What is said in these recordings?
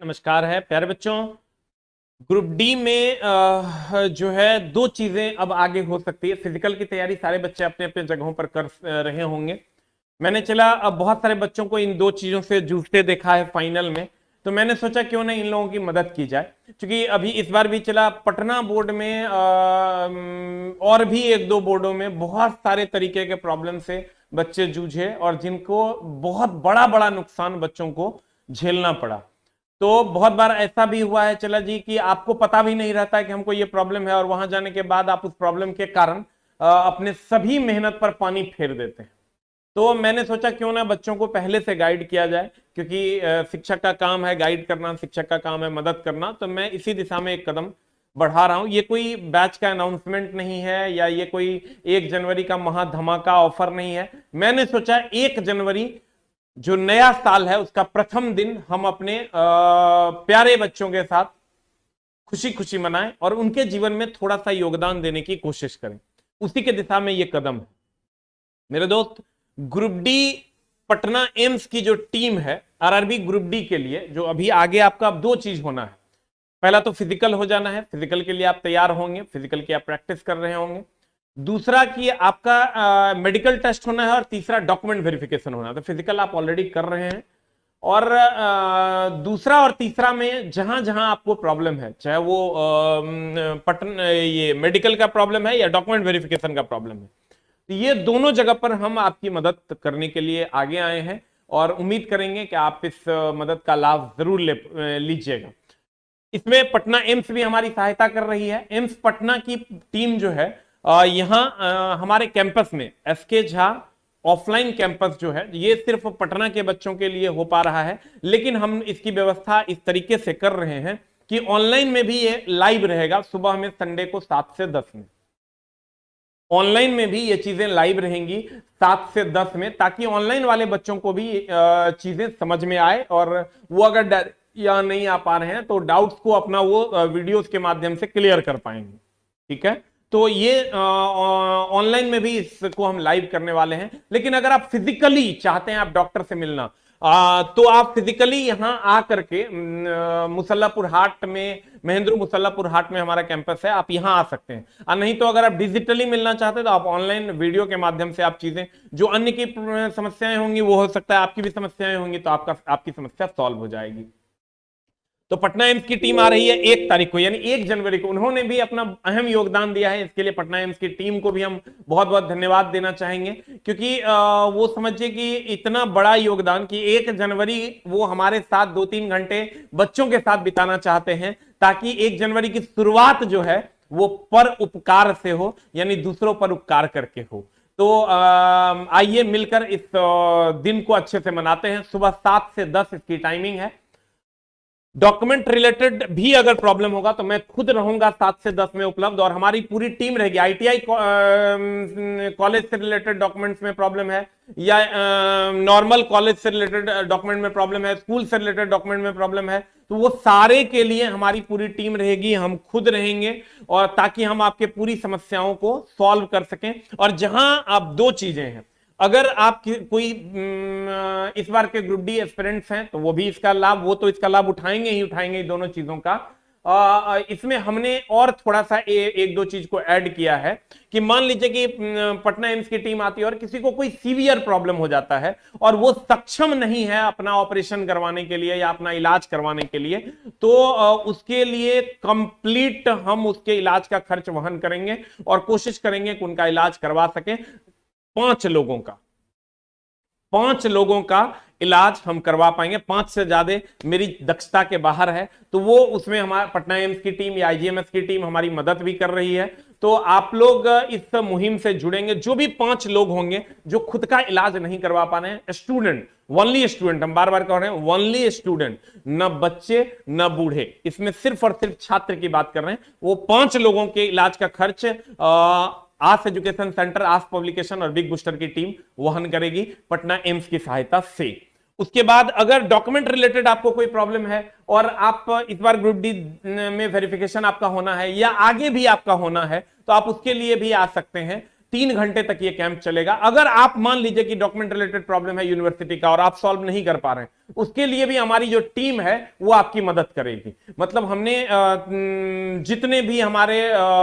नमस्कार है प्यारे बच्चों। ग्रुप डी में जो है दो चीजें अब आगे हो सकती है। फिजिकल की तैयारी सारे बच्चे अपने अपने जगहों पर कर रहे होंगे। मैंने चला अब बहुत सारे बच्चों को इन दो चीजों से जूझते देखा है फाइनल में, तो मैंने सोचा क्यों ना इन लोगों की मदद की जाए। क्योंकि अभी इस बार भी चला पटना बोर्ड में और भी एक दो बोर्डों में बहुत सारे तरीके के प्रॉब्लम से बच्चे जूझे और जिनको बहुत बड़ा बड़ा नुकसान बच्चों को झेलना पड़ा। तो बहुत बार ऐसा भी हुआ है चला जी कि आपको पता भी नहीं रहता है कि हमको ये प्रॉब्लम है और वहां जाने के बाद आप उस प्रॉब्लम के कारण अपने सभी मेहनत पर पानी फेर देते हैं। तो मैंने सोचा क्यों ना बच्चों को पहले से गाइड किया जाए, क्योंकि शिक्षक का काम है गाइड करना, शिक्षक का काम है मदद करना। तो मैं इसी दिशा में एक कदम बढ़ा रहा हूं। ये कोई बैच का अनाउंसमेंट नहीं है या ये कोई 1 जनवरी का महा धमाका ऑफर नहीं है। मैंने सोचा 1 जनवरी जो नया साल है उसका प्रथम दिन हम अपने प्यारे बच्चों के साथ खुशी खुशी मनाएं और उनके जीवन में थोड़ा सा योगदान देने की कोशिश करें। उसी के दिशा में यह कदम है मेरे दोस्त। ग्रुप डी पटना एम्स की जो टीम है आरआरबी ग्रुप डी के लिए, जो अभी आगे आपका अब 2 चीज होना है। पहला तो फिजिकल हो जाना है, फिजिकल के लिए आप तैयार होंगे, फिजिकल की आप प्रैक्टिस कर रहे होंगे। दूसरा कि आपका मेडिकल टेस्ट होना है और तीसरा डॉक्यूमेंट वेरिफिकेशन होना है। तो फिजिकल आप ऑलरेडी कर रहे हैं और दूसरा और तीसरा में जहां जहां आपको प्रॉब्लम है, चाहे वो ये मेडिकल का प्रॉब्लम है या डॉक्यूमेंट वेरिफिकेशन का प्रॉब्लम है, तो ये दोनों जगह पर हम आपकी मदद करने के लिए आगे आए हैं और उम्मीद करेंगे कि आप इस मदद का लाभ जरूर लीजिएगा। इसमें पटना एम्स भी हमारी सहायता कर रही है। एम्स पटना की टीम जो है यहाँ हमारे कैंपस में एसके झा ऑफलाइन कैंपस जो है ये सिर्फ पटना के बच्चों के लिए हो पा रहा है, लेकिन हम इसकी व्यवस्था इस तरीके से कर रहे हैं कि ऑनलाइन में भी ये लाइव रहेगा। सुबह में संडे को 7 से 10 में ऑनलाइन में भी ये चीजें लाइव रहेंगी 7 से 10 में, ताकि ऑनलाइन वाले बच्चों को भी चीजें समझ में आए और वो अगर या नहीं आ पा रहे हैं तो डाउट्स को अपना वो वीडियोस के माध्यम से क्लियर कर पाएंगे। ठीक है, तो ये ऑनलाइन में भी इसको हम लाइव करने वाले हैं। लेकिन अगर आप फिजिकली चाहते हैं आप डॉक्टर से मिलना, तो आप फिजिकली यहां आकर के मुसल्लापुर हाट में, महेंद्र मुसल्लापुर हाट में हमारा कैंपस है, आप यहां आ सकते हैं। नहीं तो अगर आप डिजिटली मिलना चाहते हैं तो आप ऑनलाइन वीडियो के माध्यम से आप चीजें, जो अन्य की समस्याएं होंगी वो हो सकता है आपकी भी समस्याएं होंगी, तो आपकी समस्या सॉल्व हो जाएगी। तो पटना एम्स की टीम आ रही है 1 तारीख को, यानी 1 जनवरी को। उन्होंने भी अपना अहम योगदान दिया है, इसके लिए पटना एम्स की टीम को भी हम बहुत बहुत धन्यवाद देना चाहेंगे। क्योंकि वो समझिए कि इतना बड़ा योगदान कि 1 जनवरी वो हमारे साथ 2-3 घंटे बच्चों के साथ बिताना चाहते हैं, ताकि 1 जनवरी की शुरुआत जो है वो पर उपकार से हो, यानी दूसरों पर उपकार करके हो। तो आइए मिलकर इस दिन को अच्छे से मनाते हैं। सुबह 7 से 10 इसकी टाइमिंग है। डॉक्यूमेंट रिलेटेड भी अगर प्रॉब्लम होगा तो मैं खुद रहूंगा 7 से 10 में उपलब्ध, और हमारी पूरी टीम रहेगी। आईटीआई कॉलेज से रिलेटेड डॉक्यूमेंट्स में प्रॉब्लम है या नॉर्मल कॉलेज से रिलेटेड डॉक्यूमेंट में प्रॉब्लम है, स्कूल से रिलेटेड डॉक्यूमेंट में प्रॉब्लम है, तो वो सारे के लिए हमारी पूरी टीम रहेगी, हम खुद रहेंगे, और ताकि हम आपके पूरी समस्याओं को सॉल्व कर सकें। और जहां आप 2 चीजें हैं, अगर आप कोई इस बार के ग्रुप डी एस्पिरेंट्स हैं तो वो भी इसका लाभ, वो तो इसका लाभ उठाएंगे ही उठाएंगे दोनों चीजों का। इसमें हमने और थोड़ा सा 1-2 चीज को ऐड किया है कि मान लीजिए कि पटना एम्स की टीम आती है और किसी को कोई सीवियर प्रॉब्लम हो जाता है और वो सक्षम नहीं है अपना ऑपरेशन करवाने के लिए या अपना इलाज करवाने के लिए, तो उसके लिए कंप्लीट हम उसके इलाज का खर्च वहन करेंगे और कोशिश करेंगे कि उनका इलाज करवा सकें। 5 लोगों का इलाज हम करवा पाएंगे। 5 से ज्यादा मेरी दक्षता के बाहर है, तो वो उसमें हमारा पटना एम्स की टीम या आईजीएमएस की टीम हमारी मदद भी कर रही है। तो आप लोग इस मुहिम से जुड़ेंगे। जो भी 5 लोग होंगे जो खुद का इलाज नहीं करवा पा रहे हैं, स्टूडेंट, ओनली स्टूडेंट, हम बार बार कह रहे हैं ओनली स्टूडेंट, न बच्चे न बूढ़े, इसमें सिर्फ और सिर्फ छात्र की बात कर रहे हैं, वो 5 लोगों के इलाज का खर्च आस एजुकेशन सेंटर, आस पब्लिकेशन और बिग बूस्टर की टीम वहन करेगी पटना एम्स की सहायता से। उसके बाद अगर डॉक्यूमेंट रिलेटेड आपको कोई प्रॉब्लम है और आप इस बार ग्रुप डी में वेरिफिकेशन आपका होना है या आगे भी आपका होना है, तो आप उसके लिए भी आ सकते हैं। 3 घंटे तक ये कैंप चलेगा। अगर आप मान लीजिए कि डॉक्यूमेंट रिलेटेड प्रॉब्लम है यूनिवर्सिटी का और आप सॉल्व नहीं कर पा रहे हैं, उसके लिए भी हमारी जो टीम है वो आपकी मदद करेगी। मतलब हमने जितने भी हमारे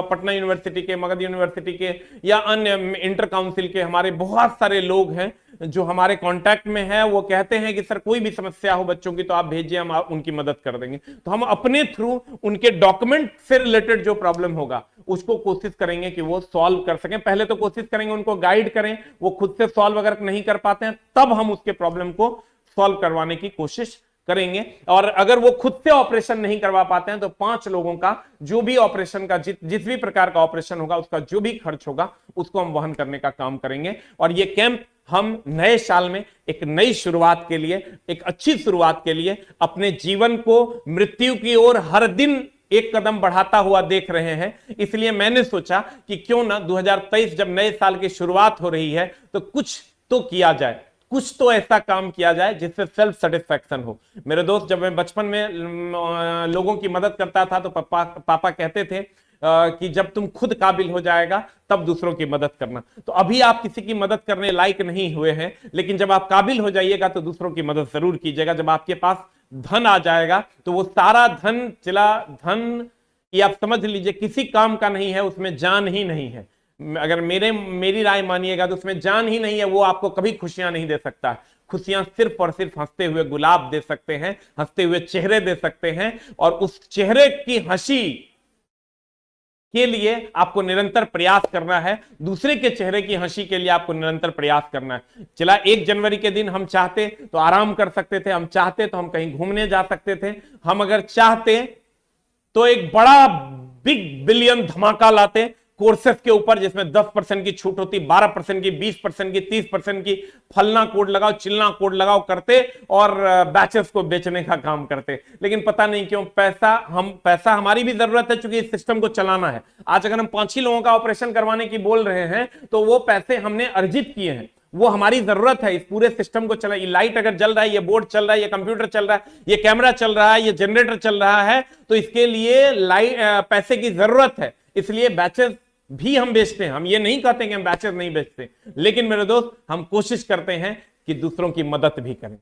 पटना यूनिवर्सिटी के, मगध यूनिवर्सिटी के या अन्य इंटर काउंसिल के हमारे बहुत सारे लोग हैं जो हमारे कांटेक्ट में है, वो कहते हैं कि सर कोई भी समस्या हो बच्चों की तो आप भेजिए, हम उनकी मदद कर देंगे। तो हम अपने थ्रू उनके डॉक्यूमेंट से रिलेटेड जो प्रॉब्लम होगा उसको कोशिश करेंगे कि वो सॉल्व कर सकें। पहले तो कोशिश करेंगे उनको गाइड करें, वो खुद से सॉल्व अगर नहीं कर पाते हैं तब हम उसके प्रॉब्लम को सॉल्व करवाने की कोशिश करेंगे। और अगर वो खुद से ऑपरेशन नहीं करवा पाते हैं तो 5 लोगों का जो भी ऑपरेशन का जिस भी प्रकार का ऑपरेशन होगा उसका जो भी खर्च होगा उसको हम वहन करने का काम करेंगे। और ये कैंप हम नए साल में एक नई शुरुआत के लिए, एक अच्छी शुरुआत के लिए अपने जीवन को मृत्यु की ओर हर दिन एक कदम बढ़ाता हुआ देख रहे हैं। इसलिए मैंने सोचा कि क्यों ना 2023 जब नए साल की शुरुआत हो रही है तो कुछ तो किया जाए, कुछ तो ऐसा काम किया जाए जिससे सेल्फ सेटिस्फैक्शन हो। मेरे दोस्त, जब मैं बचपन में लोगों की मदद करता था तो पापा कहते थे कि जब तुम खुद काबिल हो जाएगा तब दूसरों की मदद करना। तो अभी आप किसी की मदद करने लायक नहीं हुए हैं, लेकिन जब आप काबिल हो जाइएगा तो दूसरों की मदद जरूर कीजिएगा। जब आपके पास धन आ जाएगा तो वो सारा धन धन ये आप समझ लीजिए किसी काम का नहीं है, उसमें जान ही नहीं है। अगर मेरी राय मानिएगा तो उसमें जान ही नहीं है, वो आपको कभी खुशियां नहीं दे सकता। खुशियां सिर्फ और सिर्फ हंसते हुए गुलाब दे सकते हैं, हंसते हुए चेहरे दे सकते हैं। और उस चेहरे की हंसी के लिए आपको निरंतर प्रयास करना है, दूसरे के चेहरे की हंसी के लिए आपको निरंतर प्रयास करना है। चला 1 जनवरी के दिन हम चाहते तो आराम कर सकते थे, हम चाहते तो हम कहीं घूमने जा सकते थे, हम अगर चाहते तो एक बड़ा बिग बिलियन धमाका लाते कोर्सेस के ऊपर जिसमें 10% की छूट होती, 12% की, 20% की, 30% की, फलना कोड लगाओ चिलना कोड लगाओ करते और बैचेस को बेचने का काम करते। लेकिन पता नहीं क्यों पैसा हमारी भी जरूरत है, चूंकि इस सिस्टम को चलाना है। आज अगर हम 5 ही लोगों का ऑपरेशन करवाने की बोल रहे हैं तो वो पैसे हमने अर्जित किए हैं, वो हमारी जरूरत है इस पूरे सिस्टम को चला। ये लाइट अगर जल रहा है, ये बोर्ड चल रहा है, ये कंप्यूटर चल रहा है, ये कैमरा चल रहा है, ये जनरेटर चल रहा है, तो इसके लिए पैसे की जरूरत है। इसलिए बैचेस भी हम बेचते हैं। हम ये नहीं कहते कि हम बैचेस नहीं बेचते, लेकिन मेरे दोस्त हम कोशिश करते हैं कि दूसरों की मदद भी करें।